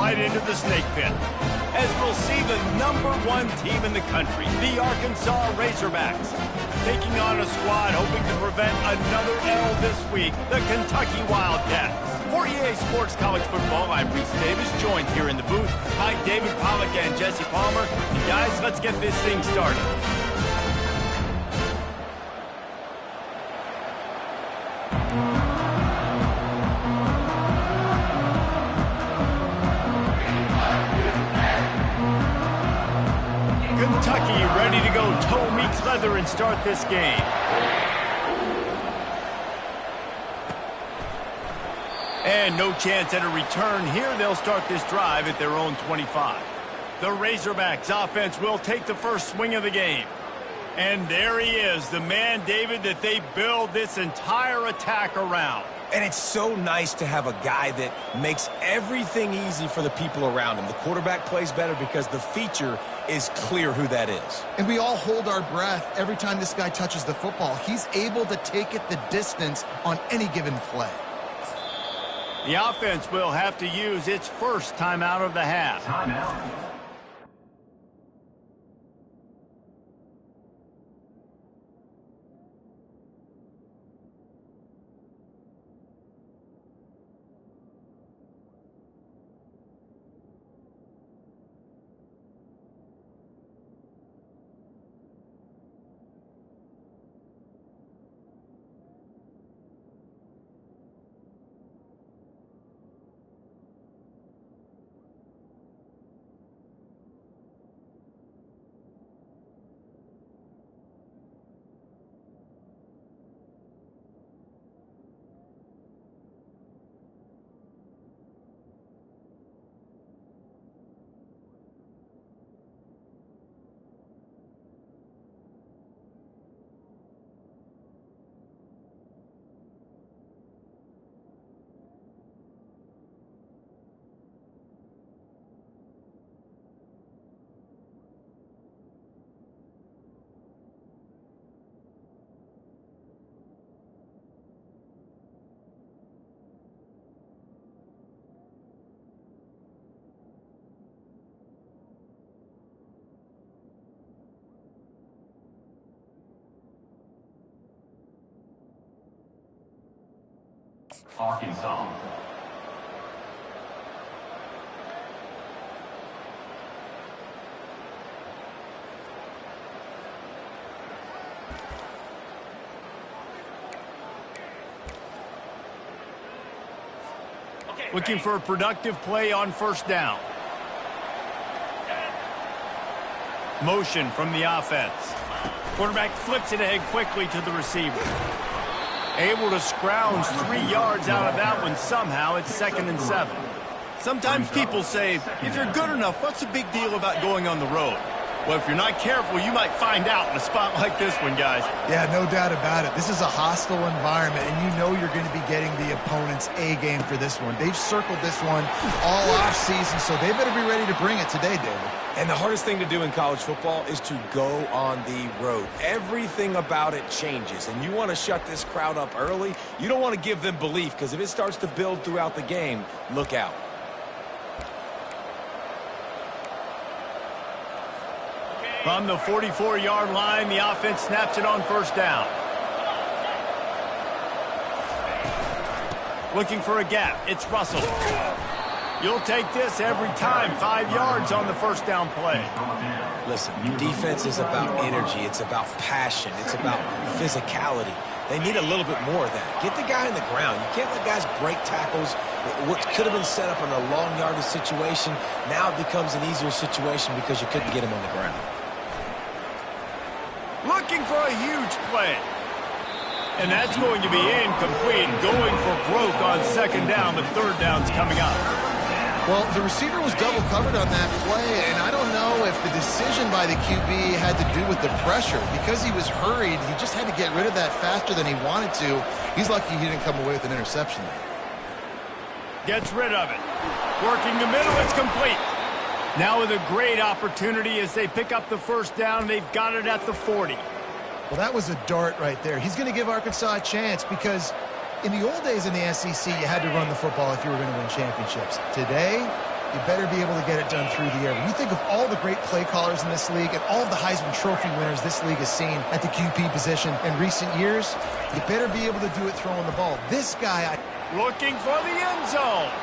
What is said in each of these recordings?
right into the snake pit, as we'll see the #1 team in the country, the Arkansas Razorbacks, taking on a squad hoping to prevent another L this week, the Kentucky Wildcats. For EA Sports College Football, I'm Reese Davis, joined here in the booth by David Pollack and Jesse Palmer. And guys, let's get this thing started. Kentucky ready to go toe meets leather and start this game. And no chance at a return here. They'll start this drive at their own 25. The Razorbacks offense will take the first swing of the game. And there he is, the man, David, that they build this entire attack around. And it's so nice to have a guy that makes everything easy for the people around him. The quarterback plays better because the feature is clear who that is. And we all hold our breath every time this guy touches the football. He's able to take it the distance on any given play. The offense will have to use its first timeout of the half. Timeout. Arkansas. Looking for a productive play on first down. Motion from the offense. Quarterback flips it ahead quickly to the receiver. Able to scrounge 3 yards out of that one somehow. It's 2nd and 7. Sometimes people say, if you're good enough, what's the big deal about going on the road? Well, if you're not careful, you might find out in a spot like this one, guys. Yeah, no doubt about it. This is a hostile environment, and you know you're going to be getting the opponent's A game for this one. They've circled this one all off season, so they better be ready to bring it today, David. And the hardest thing to do in college football is to go on the road. Everything about it changes, and you want to shut this crowd up early. You don't want to give them belief, because if it starts to build throughout the game, look out. From the 44-yard line, the offense snaps it on first down. Looking for a gap. It's Russell. You'll take this every time. 5 yards on the first down play. Listen, defense is about energy. It's about passion. It's about physicality. They need a little bit more of that. Get the guy in the ground. You can't let guys break tackles. What could have been set up in a long yardage situation, now it becomes an easier situation because you couldn't get him on the ground. Looking for a huge play. And that's going to be incomplete. Going for broke on second down, but third down's coming up. Well, the receiver was double covered on that play, and I don't know if the decision by the QB had to do with the pressure. Because he was hurried, he just had to get rid of that faster than he wanted to. He's lucky he didn't come away with an interception there. Gets rid of it. Working the middle, it's complete. Now with a great opportunity as they pick up the first down, they've got it at the 40. Well, that was a dart right there. He's going to give Arkansas a chance because in the old days in the SEC, you had to run the football if you were going to win championships. Today, you better be able to get it done through the air. When you think of all the great play callers in this league and all of the Heisman Trophy winners this league has seen at the QB position in recent years, you better be able to do it throwing the ball. This guy... Looking for the end zone.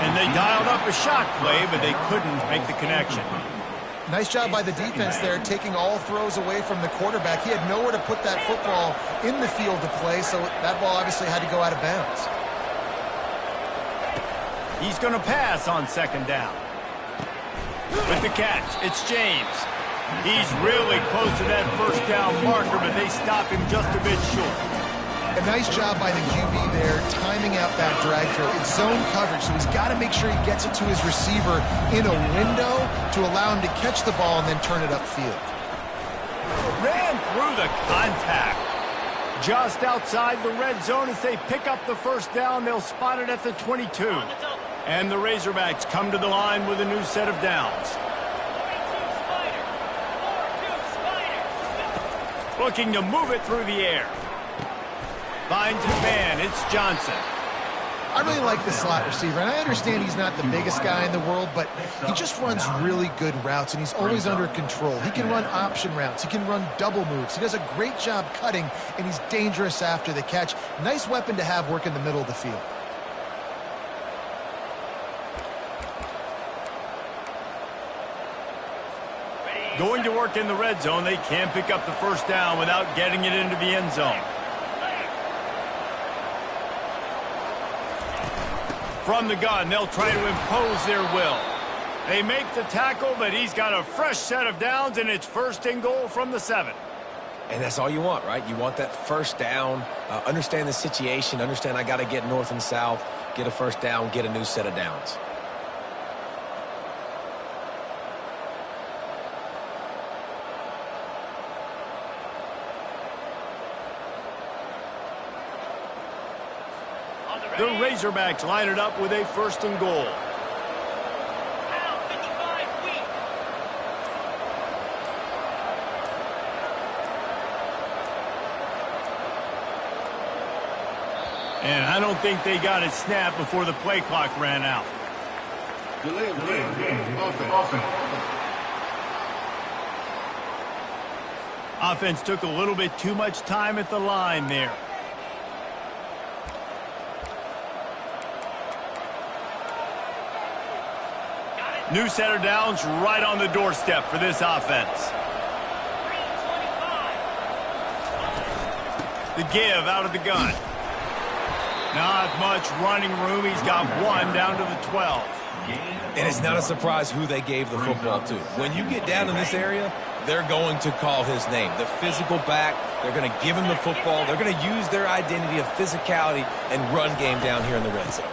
And they dialed up a shot play, but they couldn't make the connection. Nice job by the defense there, taking all throws away from the quarterback. He had nowhere to put that football in the field to play, so that ball obviously had to go out of bounds. He's going to pass on second down. With the catch, it's James. He's really close to that first down marker, but they stop him just a bit short. A nice job by the QB there, timing out that drag throw. It's zone coverage, so he's got to make sure he gets it to his receiver in a window to allow him to catch the ball and then turn it upfield. Ran through the contact. Just outside the red zone as they pick up the first down. They'll spot it at the 22. And the Razorbacks come to the line with a new set of downs. Looking to move it through the air. Finds his man. It's Johnson. I really like the slot receiver, and I understand he's not the biggest guy in the world, but he just runs really good routes, and he's always under control. He can run option routes. He can run double moves. He does a great job cutting, and he's dangerous after the catch. Nice weapon to have work in the middle of the field. Going to work in the red zone. They can't pick up the first down without getting it into the end zone. From the gun, they'll try to impose their will. They make the tackle, but he's got a fresh set of downs, and it's first and goal from the 7. And that's all you want, right? You want that first down, understand the situation, understand I got to get north and south, get a first down, get a new set of downs. The Razorbacks line it up with a first and goal. And I don't think they got it snapped before the play clock ran out. Offense took a little bit too much time at the line there. New set of downs right on the doorstep for this offense. The give out of the gun. Not much running room. He's got one down to the 12. And it's not a surprise who they gave the football to. When you get down in this area, they're going to call his name. The physical back, they're going to give him the football. They're going to use their identity of physicality and run game down here in the red zone.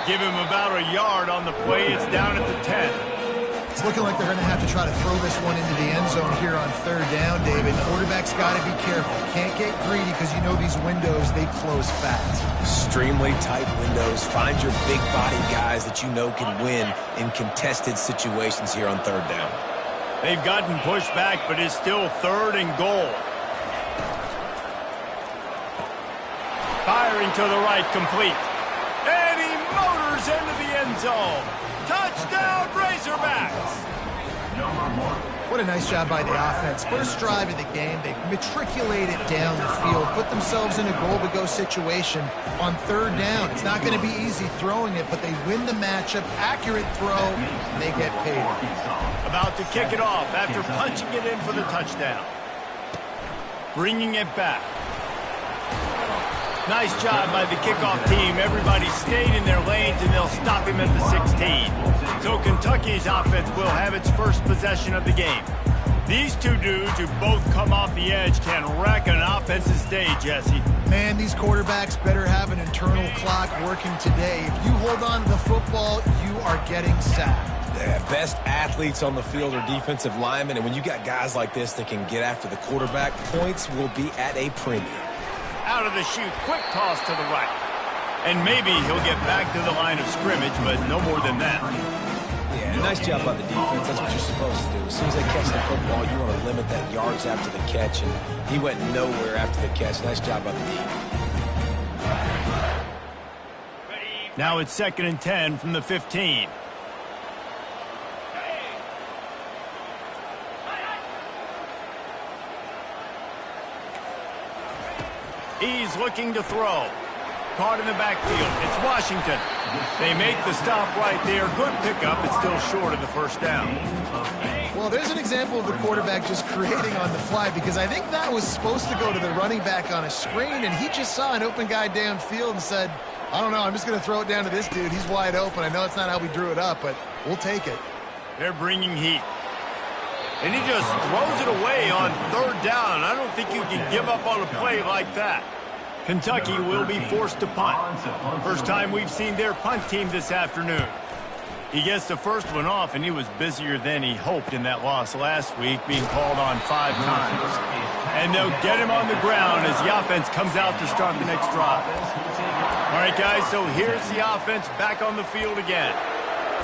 Give him about a yard on the play. It's down at the 10. It's looking like they're going to have to try to throw this one into the end zone here on third down, David. Quarterback's got to be careful. Can't get greedy because you know these windows, they close fast. Extremely tight windows. Find your big body guys that you know can win in contested situations here on third down. They've gotten pushed back, but it's still third and goal. Firing to the right, complete. And he motors into the end zone. Touchdown, Razorbacks! What a nice job by the offense. First drive of the game, they matriculated down the field, put themselves in a goal-to-go situation on third down. It's not going to be easy throwing it, but they win the matchup. Accurate throw, and they get paid. About to kick it off after punching it in for the touchdown. Bringing it back. Nice job by the kickoff team. Everybody stayed in their lanes, and they'll stop him at the 16. So Kentucky's offense will have its first possession of the game. These two dudes who both come off the edge can wreck an offensive day, Jesse. Man, these quarterbacks better have an internal clock working today. If you hold on to the football, you are getting sacked. Yeah, best athletes on the field are defensive linemen, and when you got guys like this that can get after the quarterback, points will be at a premium. Out of the chute, quick toss to the right. And maybe he'll get back to the line of scrimmage, but no more than that. Yeah, nice job by the defense. That's what you're supposed to do. As soon as they catch the football, you want to limit that yards after the catch, and he went nowhere after the catch. Nice job by the D. Now it's 2nd and 10 from the 15. He's looking to throw. Caught in the backfield. It's Washington. They make the stop right there. Good pickup. It's still short of the first down. Well, there's an example of the quarterback just creating on the fly, because I think that was supposed to go to the running back on a screen, and he just saw an open guy downfield and said, I don't know, I'm just going to throw it down to this dude. He's wide open. I know it's not how we drew it up, but we'll take it. They're bringing heat. And he just throws it away on 3rd down. I don't think you can give up on a play like that. Kentucky will be forced to punt. First time we've seen their punt team this afternoon. He gets the first one off, and he was busier than he hoped in that loss last week, being called on 5 times. And they'll get him on the ground as the offense comes out to start the next drive. All right, guys, so here's the offense back on the field again.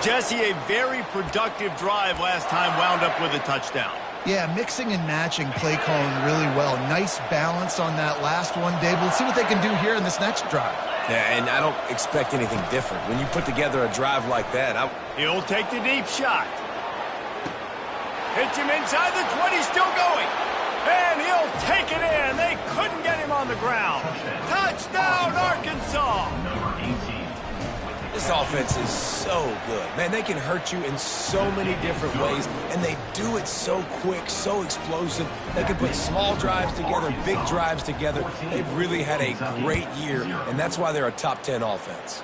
Jesse, a very productive drive last time, wound up with a touchdown. Yeah, mixing and matching play calling really well. Nice balance on that last one, Dave. Let's see what they can do here in this next drive. Yeah, and I don't expect anything different. When you put together a drive like that, he'll take the deep shot. Hits him inside the 20, still going. And he'll take it in. They couldn't get him on the ground. Touchdown, Arkansas. This offense is so good. Man, they can hurt you in so many different ways, and they do it so quick, so explosive. They can put small drives together, big drives together. They've really had a great year, and that's why they're a top 10 offense.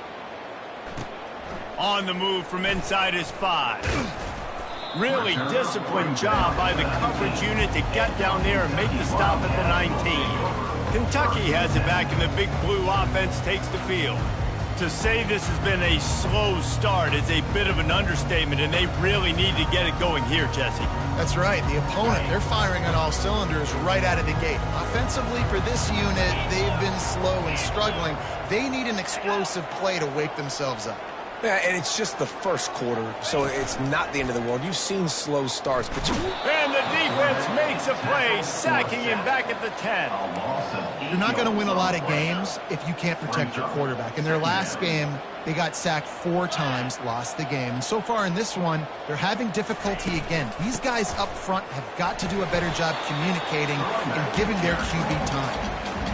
On the move from inside his 5. Really disciplined job by the coverage unit to get down there and make the stop at the 19. Kentucky has it back, and the Big Blue offense takes the field. To say this has been a slow start is a bit of an understatement, and they really need to get it going here, Jesse. That's right. The opponent, they're firing on all cylinders right out of the gate. Offensively, for this unit, they've been slow and struggling. They need an explosive play to wake themselves up. Yeah, and it's just the first quarter, so it's not the end of the world. You've seen slow starts, but and the defense makes a play, sacking him back at the 10. You're not going to win a lot of games if you can't protect your quarterback. In their last game, they got sacked 4 times, lost the game. And so far in this one, they're having difficulty again. These guys up front have got to do a better job communicating and giving their QB time.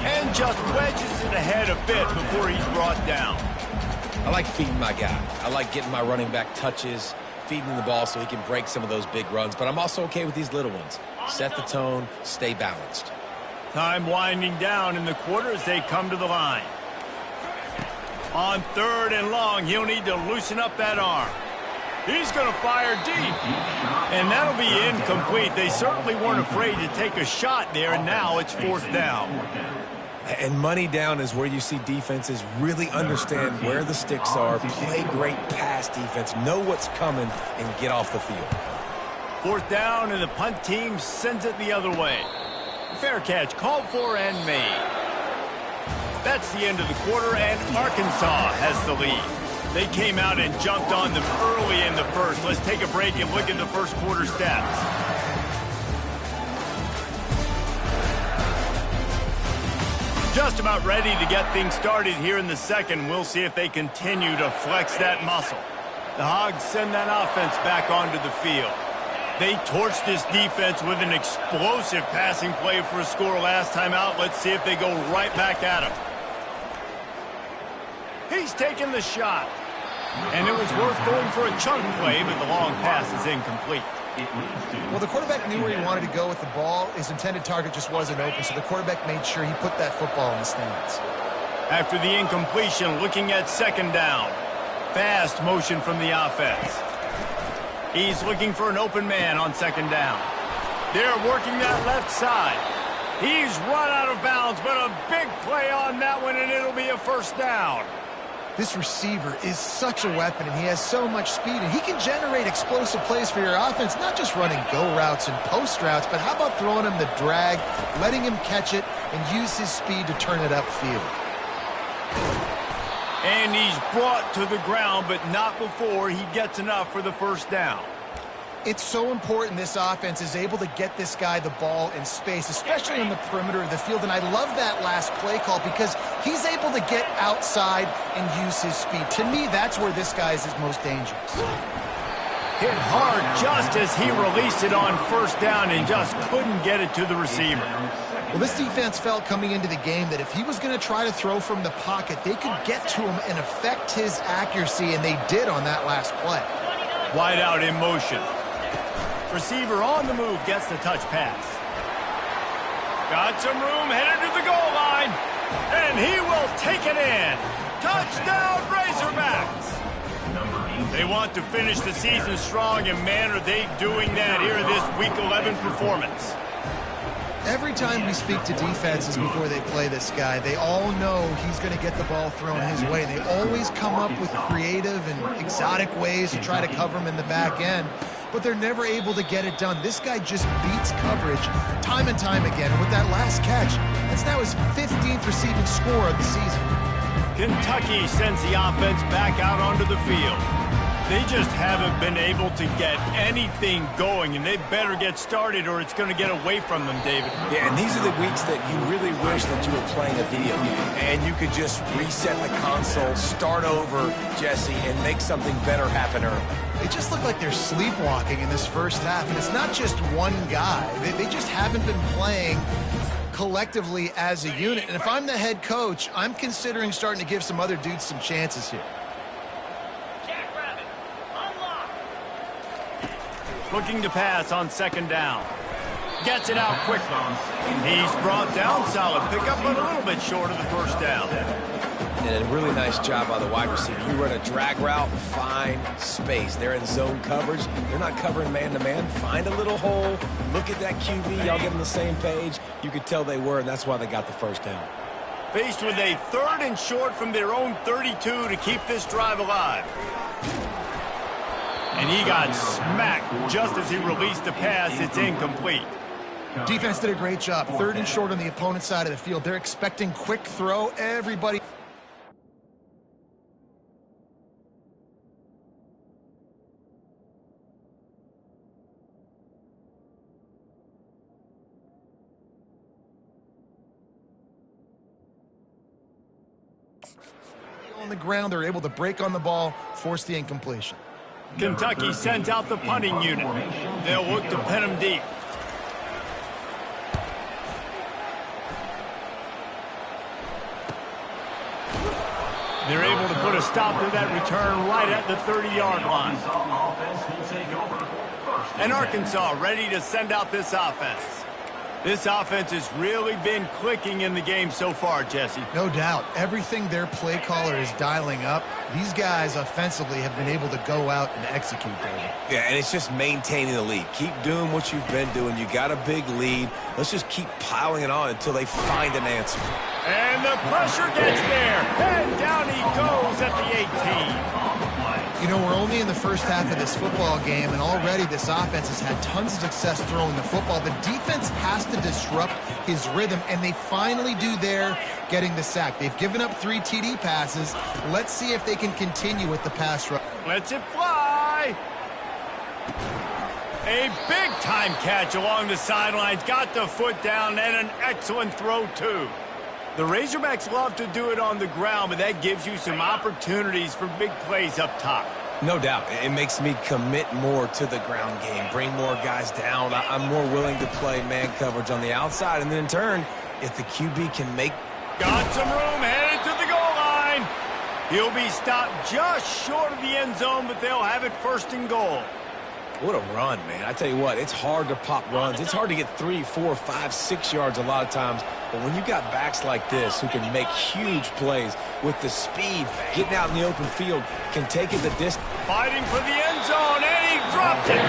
And just wedges it ahead a bit before he's brought down. I like feeding my guy. I like getting my running back touches, feeding him the ball so he can break some of those big runs. But I'm also okay with these little ones. Set the tone, stay balanced. Time winding down in the quarter as they come to the line. On 3rd and long, he'll need to loosen up that arm. He's going to fire deep. And that'll be incomplete. They certainly weren't afraid to take a shot there, and now it's 4th down. And money down is where you see defenses really understand where the sticks are, play great pass defense, know what's coming, and get off the field. 4th down, and the punt team sends it the other way. Fair catch called for and made. That's the end of the quarter, and Arkansas has the lead. They came out and jumped on them early in the first. Let's take a break and look at the first quarter stats. Just about ready to get things started here in the second. We'll see if they continue to flex that muscle. The Hogs send that offense back onto the field. They torched this defense with an explosive passing play for a score last time out. Let's see if they go right back at him. He's taking the shot. And it was worth going for a chunk play, but the long pass is incomplete. Well, the quarterback knew where he wanted to go with the ball. His intended target just wasn't open, so the quarterback made sure he put that football in the stands. After the incompletion, looking at 2nd down. Fast motion from the offense. He's looking for an open man on 2nd down. They're working that left side. He's run out of bounds, but a big play on that one, and it'll be a 1st down. This receiver is such a weapon, and he has so much speed, and he can generate explosive plays for your offense, not just running go routes and post routes, but how about throwing him the drag, letting him catch it, and use his speed to turn it upfield. And he's brought to the ground, but not before he gets enough for the 1st down. It's so important this offense is able to get this guy the ball in space, especially on the perimeter of the field. And I love that last play call because he's able to get outside and use his speed. To me, that's where this guy is his most dangerous. Hit hard just as he released it on first down and just couldn't get it to the receiver. Well, this defense felt coming into the game that if he was going to try to throw from the pocket, they could get to him and affect his accuracy, and they did on that last play. Wide out in motion. Receiver on the move gets the touch pass. Got some room, headed to the goal line. And he will take it in. Touchdown, Razorbacks. They want to finish the season strong, and man, are they doing that here in this Week 11 performance. Every time we speak to defenses before they play this guy, they all know he's going to get the ball thrown his way. They always come up with creative and exotic ways to try to cover him in the back end, but they're never able to get it done. This guy just beats coverage time and time again. And with that last catch, that's now his 15th receiving score of the season. Kentucky sends the offense back out onto the field. They just haven't been able to get anything going, and they better get started or it's going to get away from them, David. Yeah, and these are the weeks that you really wish that you were playing a video game and you could just reset the console, start over, Jesse, and make something better happen early. They just look like they're sleepwalking in this first half, and it's not just one guy. They just haven't been playing collectively as a unit. And if I'm the head coach, I'm considering starting to give some other dudes some chances here. Looking to pass on second down. Gets it out quickly. He's brought down, solid pickup, but a little bit short of the first down. And a really nice job by the wide receiver. You run a drag route, find space. They're in zone coverage. They're not covering man-to-man. Find a little hole. Look at that QB. Y'all get on the same page. You could tell they were, and that's why they got the first down. Faced with a 3rd and short from their own 32 to keep this drive alive. And he got smacked just as he released the pass. It's incomplete. Defense did a great job. 3rd and short on the opponent's side of the field. They're expecting quick throw. Everybody. On the ground, they're able to break on the ball, force the incompletion. Kentucky sends out the punting unit. They'll look to pin him deep. They're able to put a stop to that return right at the 30-yard line. And Arkansas ready to send out this offense. This offense has really been clicking in the game so far, Jesse. No doubt. Everything their play caller is dialing up, these guys offensively have been able to go out and execute, David. Yeah, and it's just maintaining the lead. Keep doing what you've been doing. You got a big lead. Let's just keep piling it on until they find an answer. And the pressure gets there. And down he goes at the 18. You know, we're only in the first half of this football game, and already this offense has had tons of success throwing the football. The defense has to disrupt his rhythm, and they finally do there, getting the sack. They've given up 3 TD passes. Let's see if they can continue with the pass rush. Lets it fly. A big-time catch along the sidelines. Got the foot down, and an excellent throw, too. The Razorbacks love to do it on the ground, but that gives you some opportunities for big plays up top. No doubt. It makes me commit more to the ground game, bring more guys down. I'm more willing to play man coverage on the outside, and then in turn, if the QB can make... Got some room, headed to the goal line. He'll be stopped just short of the end zone, but they'll have it 1st and goal. What a run, man. I tell you what, it's hard to pop runs. It's hard to get 3, 4, 5, 6 yards a lot of times. But when you got backs like this who can make huge plays with the speed, getting out in the open field, can take it the distance. Fighting for the end zone, and he dropped it.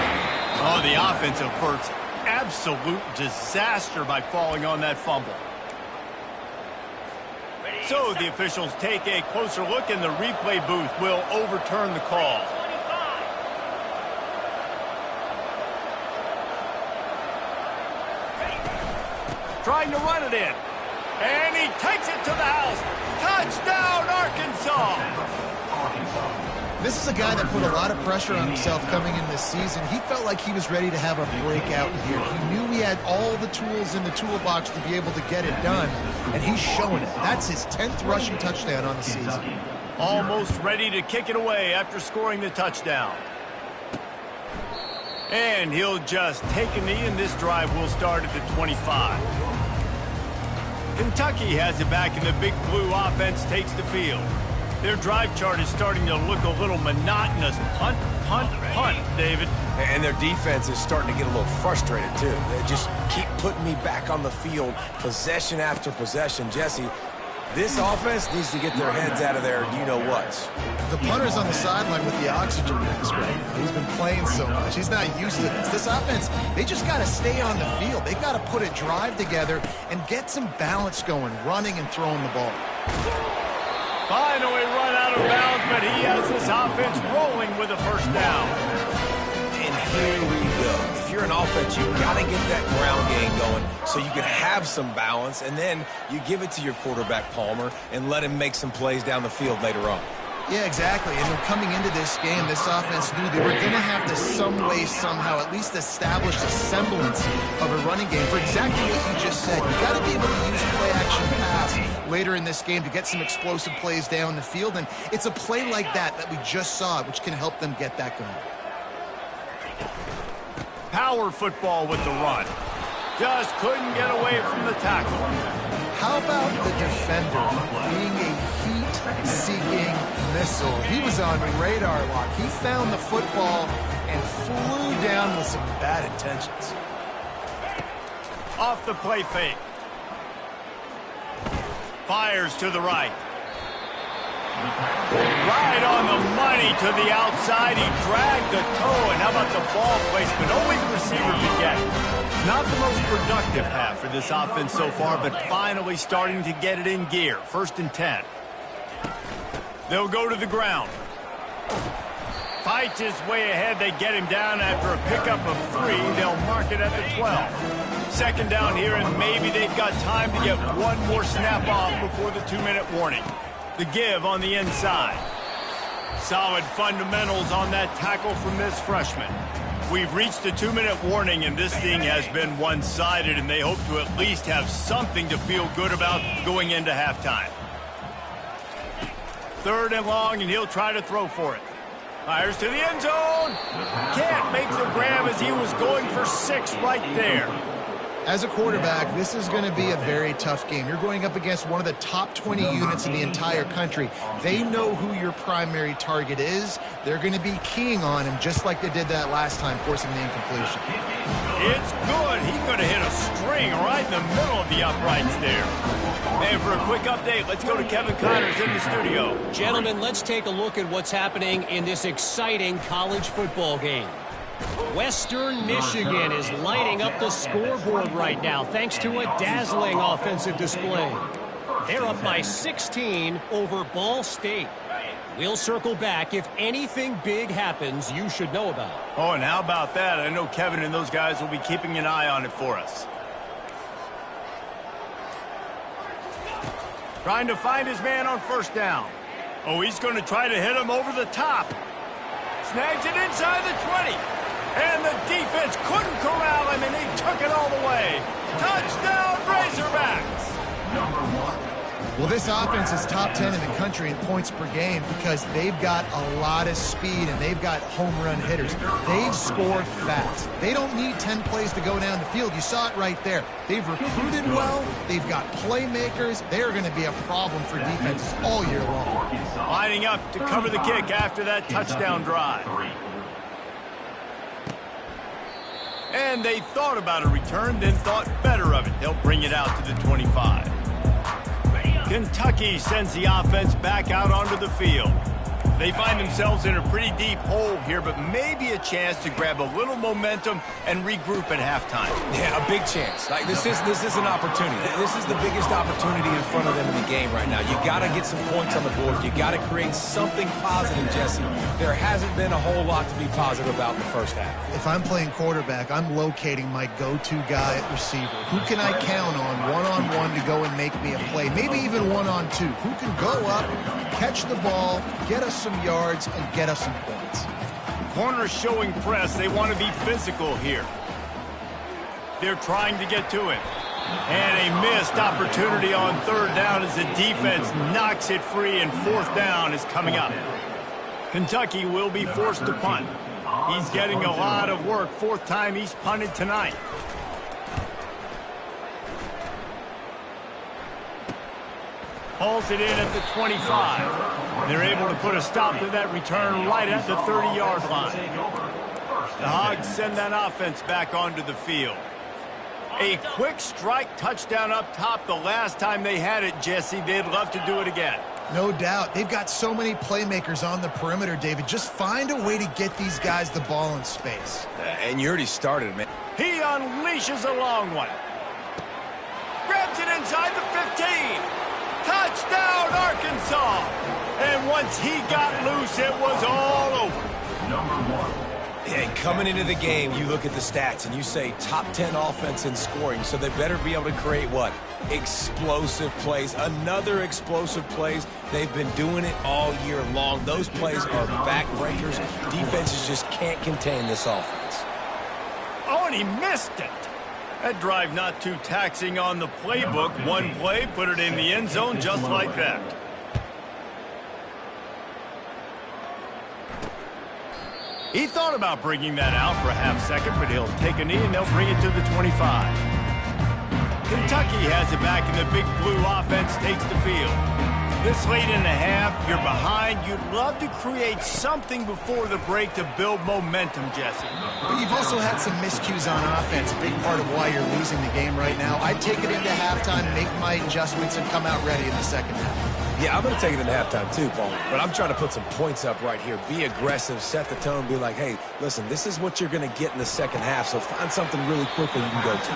Oh, the offense averts absolute disaster by falling on that fumble. So the officials take a closer look, and the replay booth will overturn the call. Trying to run it in. And he takes it to the house. Touchdown, Arkansas! This is a guy that put a lot of pressure on himself coming in this season. He felt like he was ready to have a breakout year. He knew he had all the tools in the toolbox to be able to get it done, and he's showing it. That's his 10th rushing touchdown on the season. Almost ready to kick it away after scoring the touchdown. And he'll just take a knee, and this drive will start at the 25. Kentucky has it back, and the Big Blue offense takes the field. Their drive chart is starting to look a little monotonous. Punt, punt, punt, David. And their defense is starting to get a little frustrated, too. They just keep putting me back on the field, possession after possession. Jesse, this offense needs to get their heads out of their you-know-whats. The punter's on the sideline with the oxygen mask right now. He's been playing so much. He's not used to this. This offense, they just got to stay on the field. They got to put a drive together and get some balance going, running and throwing the ball. Finally run out of bounds, but he has this offense rolling with a first down. And here we go. If you're an offense, you've got to get that ground game going so you can have some balance, and then you give it to your quarterback, Palmer, and let him make some plays down the field later on. Yeah, exactly. And coming into this game, this offense knew they were going to have to some way, somehow, at least establish a semblance of a running game for exactly what you just said. You got to be able to use play-action pass later in this game to get some explosive plays down the field. And it's a play like that we just saw, which can help them get that going. Power football with the run. Just couldn't get away from the tackle. How about the defender being a heat-seeking missile? He was on radar lock. He found the football and flew down with some bad intentions. Off the play fake. Fires to the right. Right on the money to the outside. He dragged the toe, and how about the ball placement? Only the receiver could get it. Not the most productive half for this offense so far, but finally starting to get it in gear. 1st and 10. They'll go to the ground. Fights his way ahead. They get him down after a pickup of 3. They'll mark it at the 12. 2nd down here, and maybe they've got time to get one more snap off before the 2-minute warning. The give on the inside. Solid fundamentals on that tackle from this freshman. We've reached the 2-minute warning, and this thing has been one-sided, and they hope to at least have something to feel good about going into halftime. 3rd and long, and he'll try to throw for it. Fires to the end zone. Can't make the grab as he was going for 6 right there. As a quarterback, this is going to be a very tough game. You're going up against one of the top 20 units in the entire country. They know who your primary target is. They're going to be keying on him just like they did that last time, forcing the incompletion. It's good. He's going to hit a string right in the middle of the uprights there. And for a quick update, let's go to Kevin Connors in the studio. Gentlemen, let's take a look at what's happening in this exciting college football game. Western Michigan is lighting up the scoreboard right now thanks to a dazzling offensive display. They're up by 16 over Ball State. We'll circle back if anything big happens you should know about. Oh, and how about that? I know Kevin and those guys will be keeping an eye on it for us. Trying to find his man on 1st down. Oh, he's going to try to hit him over the top. Snags it inside the 20. And the defense couldn't corral him, and he took it all the way. Touchdown, Razorbacks! Well, this offense is top 10 in the country in points per game because they've got a lot of speed and they've got home run hitters. They've scored fast. They don't need 10 plays to go down the field. You saw it right there. They've recruited well. They've got playmakers. They're going to be a problem for defenses all year long. Lining up to cover the kick after that touchdown drive. And they thought about a return, then thought better of it. They'll bring it out to the 25. Kentucky sends the offense back out onto the field. They find themselves in a pretty deep hole here, but maybe a chance to grab a little momentum and regroup at halftime. Yeah, a big chance. Like this is an opportunity. This is the biggest opportunity in front of them in the game right now. You got to get some points on the board. You got to create something positive, Jesse. There hasn't been a whole lot to be positive about in the first half. If I'm playing quarterback, I'm locating my go-to guy at receiver. Who can I count on one-on-one to go and make me a play? Maybe even one-on-two. Who can go up, catch the ball, get a us some yards and get us some points. Corners showing press. They want to be physical here. They're trying to get to it. And a missed opportunity on third down as the defense knocks it free, and fourth down is coming up. Kentucky will be forced to punt. He's getting a lot of work. Fourth time he's punted tonight. Hauls it in at the 25. They're able to put a stop to that return right at the 30-yard line. The Hogs send that offense back onto the field. A quick strike touchdown up top the last time they had it, Jesse. They'd love to do it again. No doubt. They've got so many playmakers on the perimeter, David. Just find a way to get these guys the ball in space. And you already started, man. He unleashes a long one. Grabs it inside the 15. Touchdown, Arkansas! And once he got loose, it was all over. Yeah, coming into the game, you look at the stats and you say top 10 offense in scoring, so they better be able to create what? Explosive plays. Another explosive plays. They've been doing it all year long. Those plays are backbreakers. Defenses just can't contain this offense. Oh, and he missed it. That drive not too taxing on the playbook. One play, put it in the end zone just like that. He thought about bringing that out for a half second, but he'll take a knee and they'll bring it to the 25. Kentucky has it back and the big blue offense takes the field. This late in the half, you're behind. You'd love to create something before the break to build momentum, Jesse. But you've also had some miscues on offense, a big part of why you're losing the game right now. I'd take it into halftime, make my adjustments, and come out ready in the second half. Yeah, I'm going to take it into halftime too, Paul. But I'm trying to put some points up right here. Be aggressive, set the tone, be like, hey, listen, this is what you're going to get in the second half, so find something really quickly you can go to.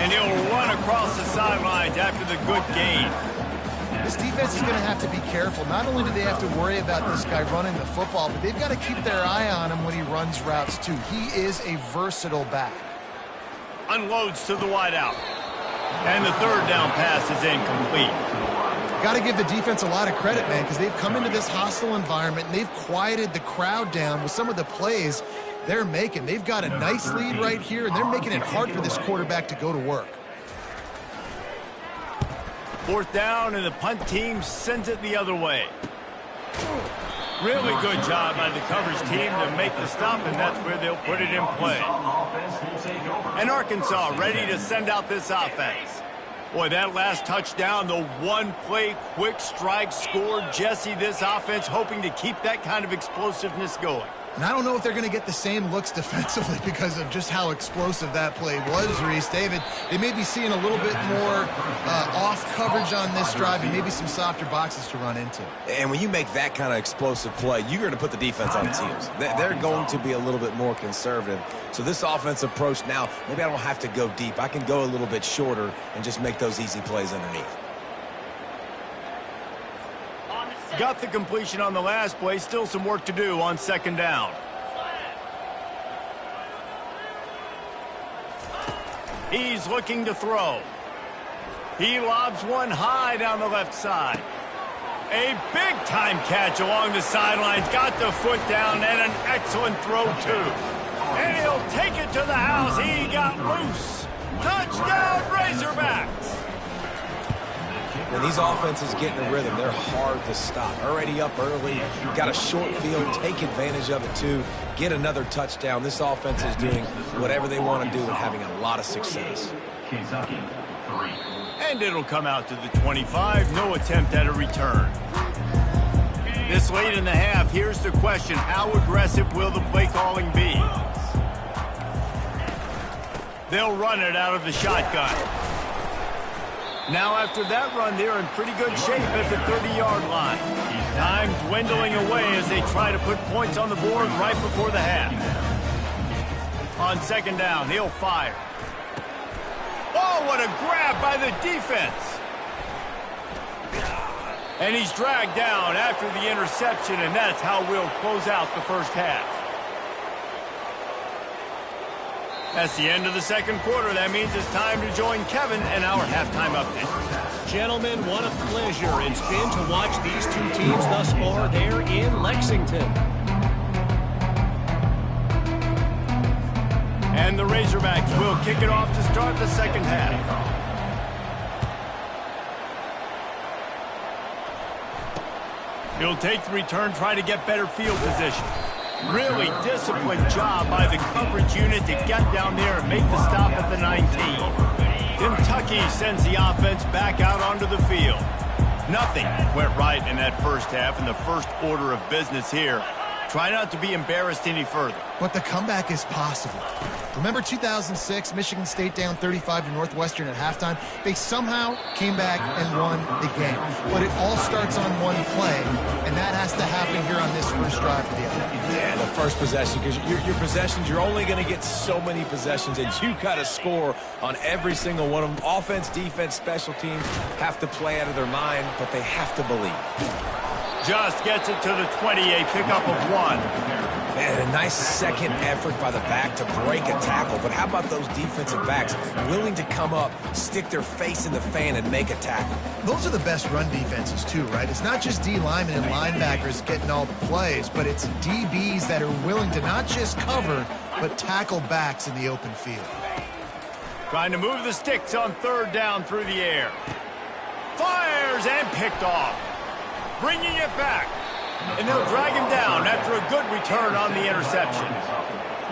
And he'll run across the sidelines after the good gain. This defense is going to have to be careful. Not only do they have to worry about this guy running the football, but they've got to keep their eye on him when he runs routes too. He is a versatile back. Unloads to the wideout. And the third down pass is incomplete. Got to give the defense a lot of credit, man, because they've come into this hostile environment and they've quieted the crowd down with some of the plays they're making. They've got a nice lead right here, and they're making it hard for this quarterback to go to work. Fourth down, and the punt team sends it the other way. Really good job by the coverage team to make the stop, and that's where they'll put it in play. And Arkansas ready to send out this offense. Boy, that last touchdown, the one-play quick strike scored. Jesse, this offense hoping to keep that kind of explosiveness going. And I don't know if they're going to get the same looks defensively because of just how explosive that play was, Reese. David, they may be seeing a little bit more off coverage on this drive and maybe some softer boxes to run into. And when you make that kind of explosive play, you're going to put the defense on teams. They're going to be a little bit more conservative. So this offensive approach now, maybe I don't have to go deep. I can go a little bit shorter and just make those easy plays underneath. Got the completion on the last play. Still some work to do on second down. He's looking to throw. He lobs one high down the left side. A big-time catch along the sidelines. Got the foot down and an excellent throw, too. And he'll take it to the house. He got loose. Touchdown, Razorbacks. When these offenses get in a rhythm, they're hard to stop. Already up early, got a short field, take advantage of it too, get another touchdown. This offense is doing whatever they want to do and having a lot of success. And it'll come out to the 25. No attempt at a return. This late in the half, here's the question. How aggressive will the play calling be? They'll run it out of the shotgun. Now after that run, they're in pretty good shape at the 30-yard line. Time dwindling away as they try to put points on the board right before the half. On second down, he'll fire. Oh, what a grab by the defense. And he's dragged down after the interception, and that's how we'll close out the first half. That's the end of the second quarter. That means it's time to join Kevin and our halftime update. Gentlemen, what a pleasure it's been to watch these two teams thus far there in Lexington. And the Razorbacks will kick it off to start the second half. He'll take the return, try to get better field position. Really disciplined job by the coverage unit to get down there and make the stop at the 19. Kentucky sends the offense back out onto the field. Nothing went right in that first half, and the first order of business here. Try not to be embarrassed any further. But the comeback is possible. Remember 2006, Michigan State down 35 to Northwestern at halftime? They somehow came back and won the game. But it all starts on one play, and that has to happen here on this first drive for the offense. Yeah, the first possession, because your possessions, you're only going to get so many possessions, and you got to score on every single one of them. Offense, defense, special teams have to play out of their mind, but they have to believe. Just gets it to the 28, pickup of 1. Man, a nice second effort by the back to break a tackle. But how about those defensive backs willing to come up, stick their face in the fan, and make a tackle? Those are the best run defenses, too, right? It's not just D linemen and linebackers getting all the plays, but it's DBs that are willing to not just cover, but tackle backs in the open field. Trying to move the sticks on third down through the air. Fires and picked off. Bringing it back. And they'll drag him down after a good return on the interception.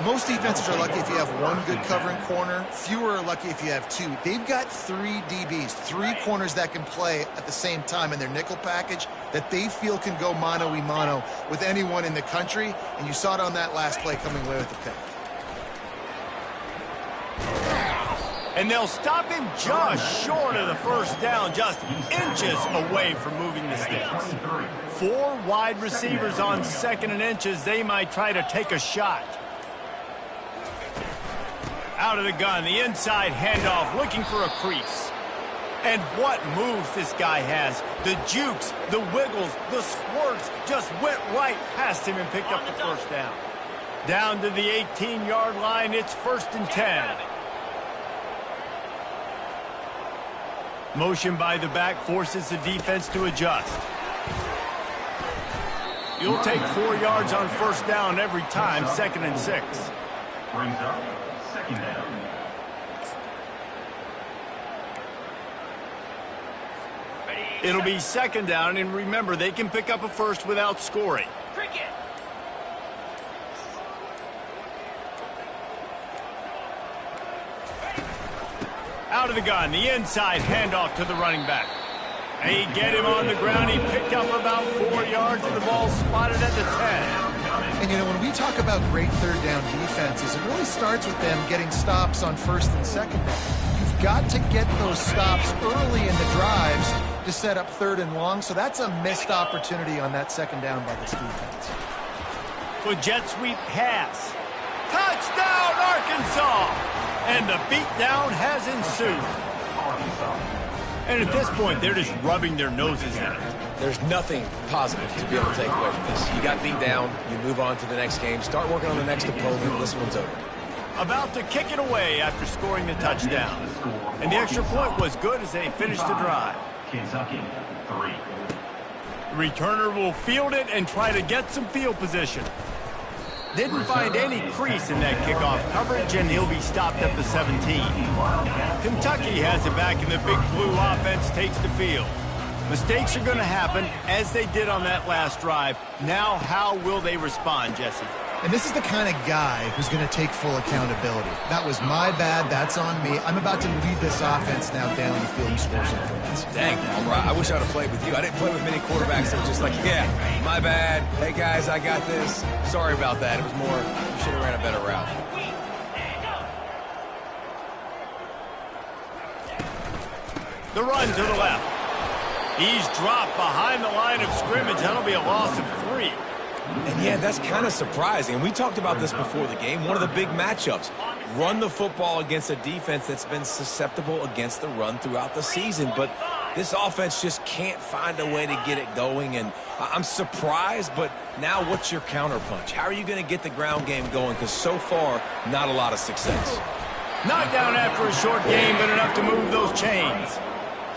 Most defenses are lucky if you have one good covering corner. Fewer are lucky if you have two. They've got 3 DBs, 3 corners that can play at the same time in their nickel package that they feel can go mano-a-mano with anyone in the country. And you saw it on that last play coming away with the pick. And they'll stop him just short of the first down, just inches away from moving the sticks. 4 wide receivers on second and inches. They might try to take a shot. Out of the gun, the inside handoff, looking for a crease. And what moves this guy has. The jukes, the wiggles, the squirts just went right past him and picked up the first down. Down to the 18-yard line, it's 1st and 10. Motion by the back forces the defense to adjust. You'll take 4 yards on first down every time, 2nd and 6. Brings up 2nd down. It'll be 2nd down, and remember, they can pick up a first without scoring. Out of the gun, the inside handoff to the running back. They get him on the ground. He picked up about 4 yards, and the ball spotted at the 10. And, you know, when we talk about great third down defenses, it really starts with them getting stops on 1st and 2nd down. You've got to get those stops early in the drives to set up 3rd and long, so that's a missed opportunity on that 2nd down by this defense. Good jet sweep pass. Touchdown, Arkansas! And the beatdown has ensued. And at this point, they're just rubbing their noses in it. There's nothing positive to be able to take away from this. You got beat down, you move on to the next game, start working on the next opponent, this one's over. About to kick it away after scoring the touchdown. And the extra point was good as they finished the drive. Kentucky 3. The returner will field it and try to get some field position. Didn't find any crease in that kickoff coverage, and he'll be stopped at the 17. Kentucky has it back, and the big blue offense takes the field. Mistakes are going to happen, as they did on that last drive. Now, how will they respond, Jesse? And this is the kind of guy who's going to take full accountability. That was my bad. That's on me. I'm about to lead this offense now down the field and score some points. Dang, I wish I would have played with you. I didn't play with many quarterbacks that were just like, yeah, my bad. Hey, guys, I got this. Sorry about that. It was more, you should have ran a better route. The run to the left. He's dropped behind the line of scrimmage. That'll be a loss of 3. And yeah, that's kind of surprising. And we talked about this before the game. One of the big matchups. Run the football against a defense that's been susceptible against the run throughout the season. But This offense just can't find a way to get it going, and I'm surprised, but now what's your counterpunch? How are you going to get the ground game going? Because so far, not a lot of success. Knocked down after a short game, but enough to move those chains.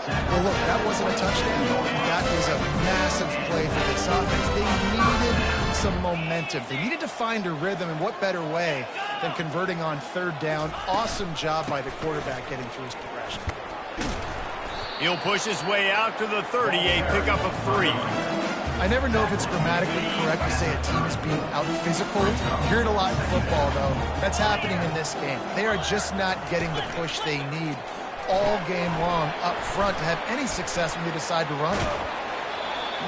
Well, look, that wasn't a touchdown. That was a massive play for this offense. They needed some momentum. They needed to find a rhythm, and what better way than converting on third down. Awesome job by the quarterback getting through his progression. He'll push his way out to the 38, pick up a 3. I never know if it's grammatically correct to say a team is being out-physical. You hear it a lot in football, though. That's happening in this game. They are just not getting the push they need all game long up front to have any success when they decide to run.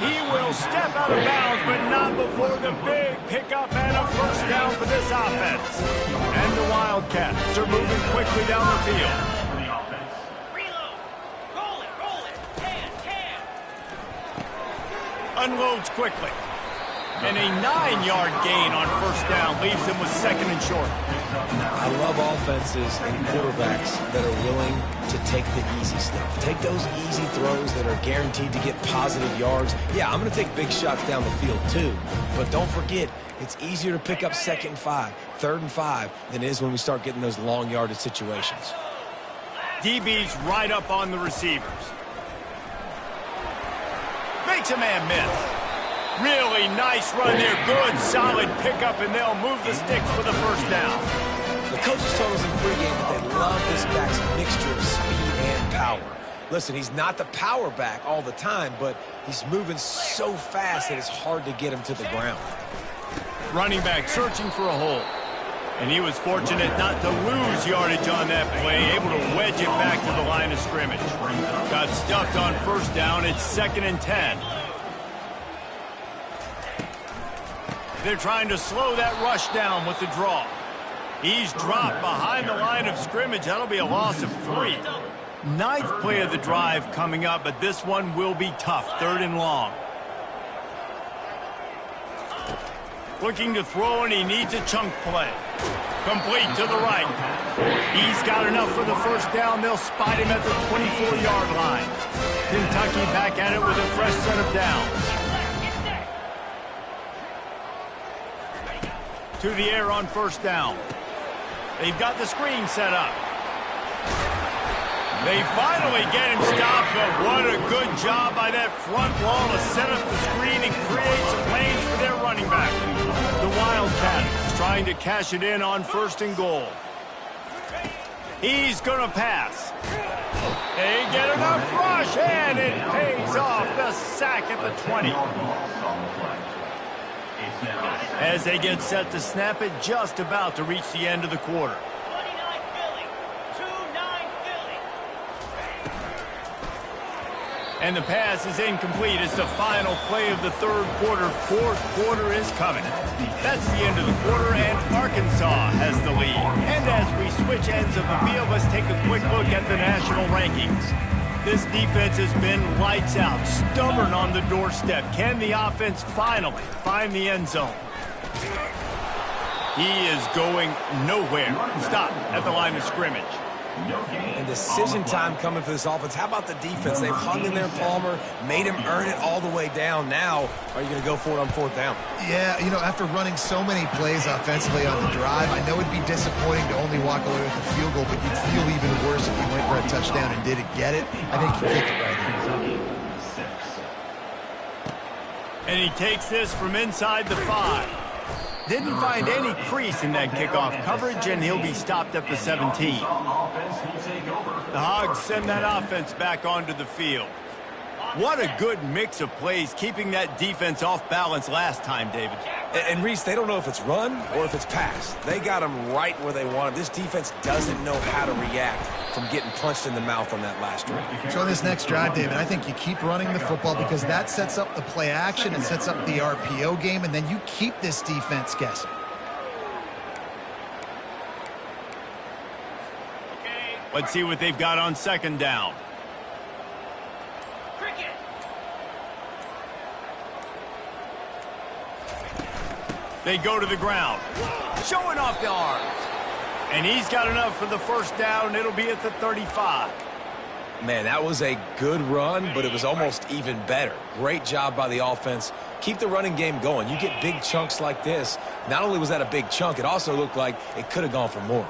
He will step out of bounds, but not before the big pickup and a first down for this offense. And the Wildcats are moving quickly down the field. Unloads quickly. And a 9-yard gain on first down leaves them with 2nd and short. I love offenses and quarterbacks that are willing to take the easy stuff. Take those easy throws that are guaranteed to get positive yards. Yeah, I'm going to take big shots down the field too. But don't forget, it's easier to pick up 2nd and 5, 3rd and 5 than it is when we start getting those long yardage situations. DB's right up on the receivers. Makes a man miss. Really nice run there. Good, solid pickup, and they'll move the sticks for the first down. The coaches told us in pregame that they love this back's mixture of speed and power. Listen, he's not the power back all the time, but he's moving so fast that it's hard to get him to the ground. Running back searching for a hole. And he was fortunate not to lose yardage on that play, able to wedge it back to the line of scrimmage. Got stuffed on first down. It's 2nd and 10. They're trying to slow that rush down with the draw. He's dropped behind the line of scrimmage. That'll be a loss of 3. 9th play of the drive coming up, but this one will be tough. 3rd and long. Looking to throw, and he needs a chunk play. Complete to the right. He's got enough for the first down. They'll spot him at the 24-yard line. Kentucky back at it with a fresh set of downs. To the air on first down. They've got the screen set up. They finally get him stopped, but what a good job by that front wall to set up the screen and create some lanes for their running back. The Wildcats trying to cash it in on 1st and goal. He's going to pass. They get enough rush, and it pays off. The sack at the 20. As they get set to snap it, just about to reach the end of the quarter. And the pass is incomplete. It's the final play of the 3rd quarter. 4th quarter is coming. That's the end of the quarter, and Arkansas has the lead. And as we switch ends of the field, let's take a quick look at the national rankings. This defense has been lights out, stubborn on the doorstep. Can the offense finally find the end zone? He is going nowhere. Stop at the line of scrimmage. And decision time coming for this offense. How about the defense? They've hung in there, Palmer, made him earn it all the way down. Now, are you going to go for it on 4th down? Yeah, you know, after running so many plays offensively on the drive, I know it'd be disappointing to only walk away with a field goal, but you'd feel even worse if you went for a touchdown and didn't get it. I think you kicked it right here. And he takes this from inside the 5. Didn't find any crease in that kickoff coverage, and he'll be stopped at the 17. The Hogs send that offense back onto the field. What a good mix of plays, keeping that defense off balance last time, David. And Reese, they don't know if it's run or if it's pass. They got them right where they want them. This defense doesn't know how to react from getting punched in the mouth on that last drive. So on this next drive, David, I think you keep running the football because that sets up the play action, it sets up the RPO game, and then you keep this defense guessing. Let's see what they've got on 2nd down. They go to the ground, showing off the arms. And he's got enough for the first down. It'll be at the 35. Man, that was a good run, but it was almost even better. Great job by the offense. Keep the running game going. You get big chunks like this. Not only was that a big chunk, it also looked like it could have gone for more.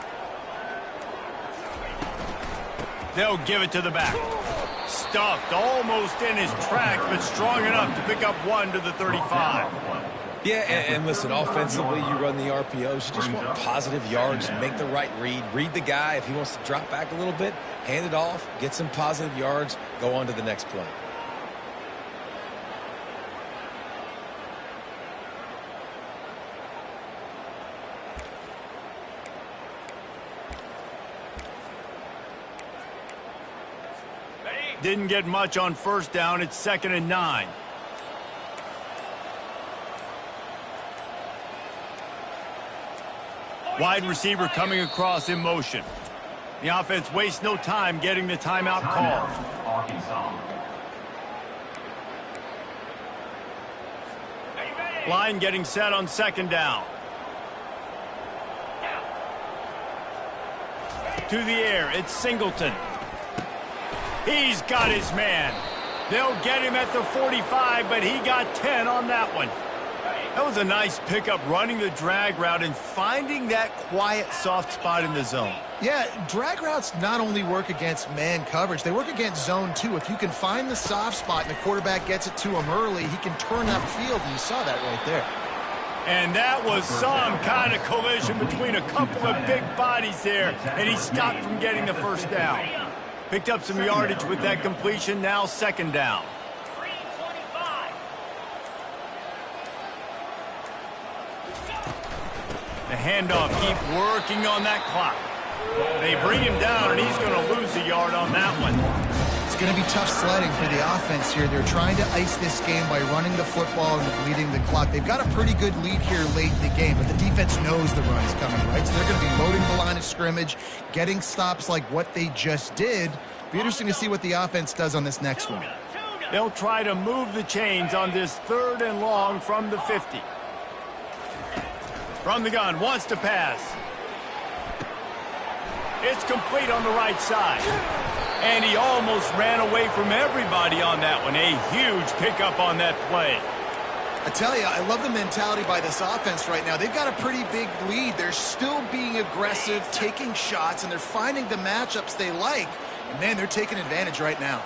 They'll give it to the back. Stuffed almost in his tracks, but strong enough to pick up one to the 35. Yeah, and listen, offensively, you run the RPOs. You just want positive yards, make the right read. Read the guy. If he wants to drop back a little bit, hand it off, get some positive yards, go on to the next play. Didn't get much on first down. It's 2nd and 9. Wide receiver coming across in motion. The offense wastes no time getting the timeout called. Arkansas. Line getting set on 2nd down. To the air, it's Singleton. He's got his man. They'll get him at the 45, but he got 10 on that one. That was a nice pickup, running the drag route and finding that quiet, soft spot in the zone. Yeah, drag routes not only work against man coverage, they work against zone too. If you can find the soft spot and the quarterback gets it to him early, he can turn that field, and you saw that right there. And that was some kind of collision between a couple of big bodies there, and he stopped from getting the first down. Picked up some yardage with that completion, now 2nd down. The handoff, keep working on that clock. They bring him down, and he's going to lose a yard on that one. It's going to be tough sledding for the offense here. They're trying to ice this game by running the football and bleeding the clock. They've got a pretty good lead here late in the game, but the defense knows the run is coming, right? So they're going to be loading the line of scrimmage, getting stops like what they just did. Be interesting to see what the offense does on this next one. They'll try to move the chains on this 3rd and long from the 50. From the gun, wants to pass. It's complete on the right side. And he almost ran away from everybody on that one. A huge pickup on that play. I tell you, I love the mentality by this offense right now. They've got a pretty big lead. They're still being aggressive, taking shots, and they're finding the matchups they like. And man, they're taking advantage right now.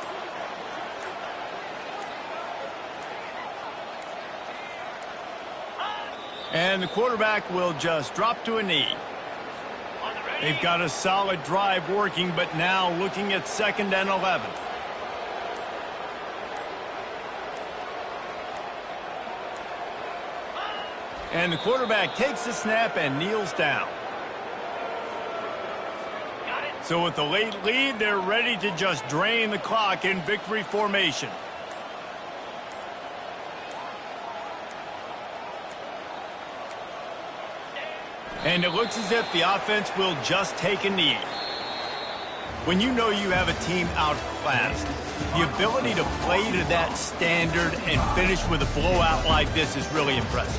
And the quarterback will just drop to a knee. They've got a solid drive working, but now looking at 2nd and 11. And the quarterback takes the snap and kneels down. So with the late lead, they're ready to just drain the clock in victory formation. And it looks as if the offense will just take a knee. When you know you have a team outclassed, the ability to play to that standard and finish with a blowout like this is really impressive.